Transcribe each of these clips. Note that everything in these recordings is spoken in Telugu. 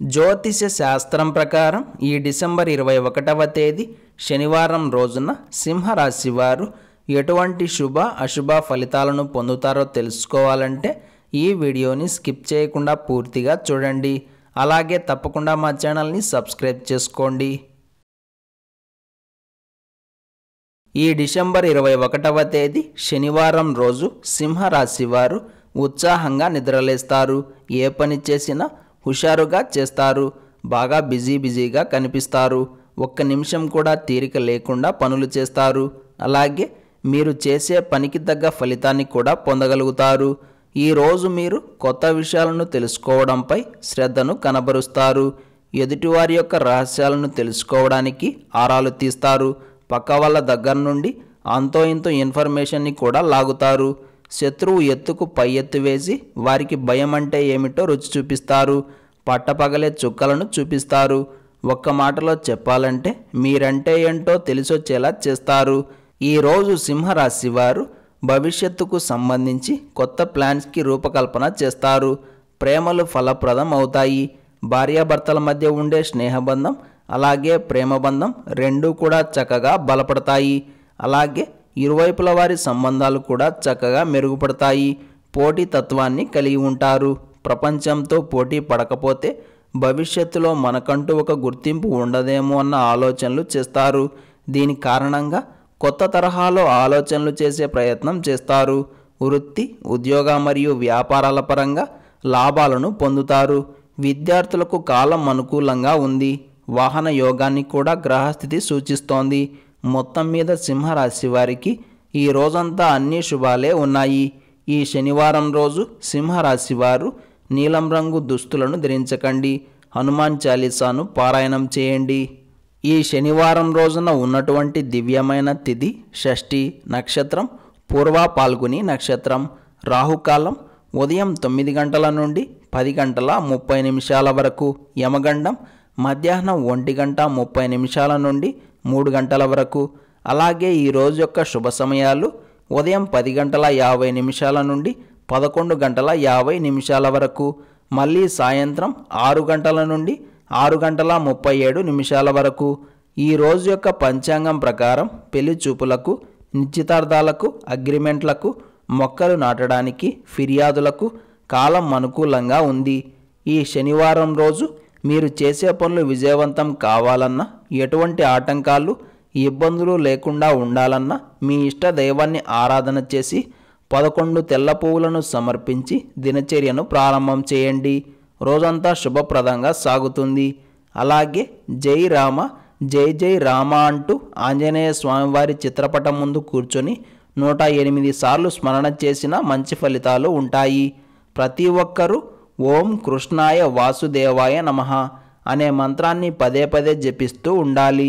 జ్యోతిష శాస్త్రం ప్రకారం ఈ డిసెంబర్ 21వ తేదీ శనివారం రోజున సింహరాశి వారు ఎటువంటి శుభ అశుభ ఫలితాలను పొందుతారో తెలుసుకోవాలంటే ఈ వీడియోని స్కిప్ చేయకుండా పూర్తిగా చూడండి. అలాగే తప్పకుండా మా ఛానల్ని సబ్స్క్రైబ్ చేసుకోండి. ఈ డిసెంబర్ 21వ తేదీ శనివారం రోజు సింహరాశి వారు ఉత్సాహంగా నిద్రలేస్తారు. ఏ పని చేసినా హుషారుగా చేస్తారు. బాగా బిజీగా కనిపిస్తారు. ఒక్క నిమిషం కూడా తీరిక లేకుండా పనులు చేస్తారు. అలాగే మీరు చేసే పనికి తగ్గ ఫలితాన్ని కూడా పొందగలుగుతారు. ఈరోజు మీరు కొత్త విషయాలను తెలుసుకోవడంపై శ్రద్ధను కనబరుస్తారు. ఎదుటివారి యొక్క రహస్యాలను తెలుసుకోవడానికి ఆరాలు తీస్తారు. పక్క వాళ్ళ దగ్గర నుండి అంతో ఇంతో ఇన్ఫర్మేషన్ని కూడా లాగుతారు. శత్రువు ఎత్తుకు పై ఎత్తు వేసి వారికి భయం అంటే ఏమిటో రుచి చూపిస్తారు. పట్టపగలే చుక్కలను చూపిస్తారు. ఒక్క మాటలో చెప్పాలంటే మీరంటే ఏంటో తెలిసొచ్చేలా చేస్తారు. ఈరోజు సింహరాశి వారు భవిష్యత్తుకు సంబంధించి కొత్త ప్లాన్స్కి రూపకల్పన చేస్తారు. ప్రేమలు ఫలప్రదం అవుతాయి. భార్యాభర్తల మధ్య ఉండే స్నేహబంధం అలాగే ప్రేమబంధం రెండూ కూడా చక్కగా బలపడతాయి. అలాగే ఇరువైపుల వారి సంబంధాలు కూడా చక్కగా మెరుగుపడతాయి. పోటీ తత్వాన్ని కలిగి ఉంటారు. ప్రపంచంతో పోటీ పడకపోతే భవిష్యత్తులో మనకంటూ ఒక గుర్తింపు ఉండదేమో అన్న ఆలోచనలు చేస్తారు. దీని కారణంగా కొత్త తరహాలో ఆలోచనలు చేసే ప్రయత్నం చేస్తారు. వృత్తి, ఉద్యోగ మరియు వ్యాపారాల పరంగా లాభాలను పొందుతారు. విద్యార్థులకు కాలం అనుకూలంగా ఉంది. వాహన యోగాన్ని కూడా గ్రహస్థితి సూచిస్తోంది. మొత్తం మీద సింహరాశి వారికి ఈ రోజంతా అన్ని శుభాలే ఉన్నాయి. ఈ శనివారం రోజు సింహరాశి వారు నీలం రంగు దుస్తులను ధరించకండి. హనుమాన్ చాలీసాను పారాయణం చేయండి. ఈ శనివారం రోజున ఉన్నటువంటి దివ్యమైన తిథి షష్ఠి నక్షత్రం, పూర్వ పాల్గొని నక్షత్రం. రాహుకాలం ఉదయం 9 గంటల నుండి 10 గంటల 30 నిమిషాల వరకు. యమగండం మధ్యాహ్నం 1 గంట 30 నిమిషాల నుండి 3 గంటల వరకు. అలాగే ఈరోజు యొక్క శుభ సమయాలు ఉదయం 10 గంటల 50 నిమిషాల నుండి 11 గంటల 50 నిమిషాల వరకు. మళ్ళీ సాయంత్రం 6 గంటల నుండి 6 గంటల 37 నిమిషాల వరకు. ఈ రోజు యొక్క పంచాంగం ప్రకారం పెళ్లి చూపులకు, నిశ్చితార్థాలకు, అగ్రిమెంట్లకు, మొక్కలు నాటడానికి, ఫిర్యాదులకు కాలం అనుకూలంగా ఉంది. ఈ శనివారం రోజు మీరు చేసే పనులు విజయవంతం కావాలన్నా, ఎటువంటి ఆటంకాలు ఇబ్బందులు లేకుండా ఉండాలన్నా మీ ఇష్ట దైవాన్ని ఆరాధన చేసి 11 తెల్ల పువ్వులను సమర్పించి దినచర్యను ప్రారంభం చేయండి. రోజంతా శుభప్రదంగా సాగుతుంది. అలాగే జై రామ జై జై రామ అంటూ ఆంజనేయ స్వామివారి చిత్రపటం ముందు కూర్చొని 108 సార్లు స్మరణ చేసిన మంచి ఫలితాలు ఉంటాయి. ప్రతి ఒక్కరూ ఓం కృష్ణాయ వాసుదేవాయ నమః అనే మంత్రాన్ని పదే పదే జపిస్తూ ఉండాలి.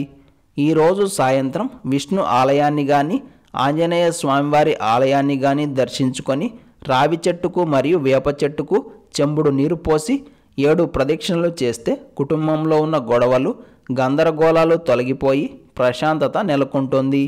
ఈరోజు సాయంత్రం విష్ణు ఆలయాన్ని కానీ ఆంజనేయ స్వామివారి ఆలయాన్ని కానీ దర్శించుకొని రావి చెట్టుకు మరియు వేప చెట్టుకు చెంబుడు నీరు పోసి 7 ప్రదక్షిణలు చేస్తే కుటుంబంలో ఉన్న గొడవలు, గందరగోళాలు తొలగిపోయి ప్రశాంతత నెలకొంటుంది.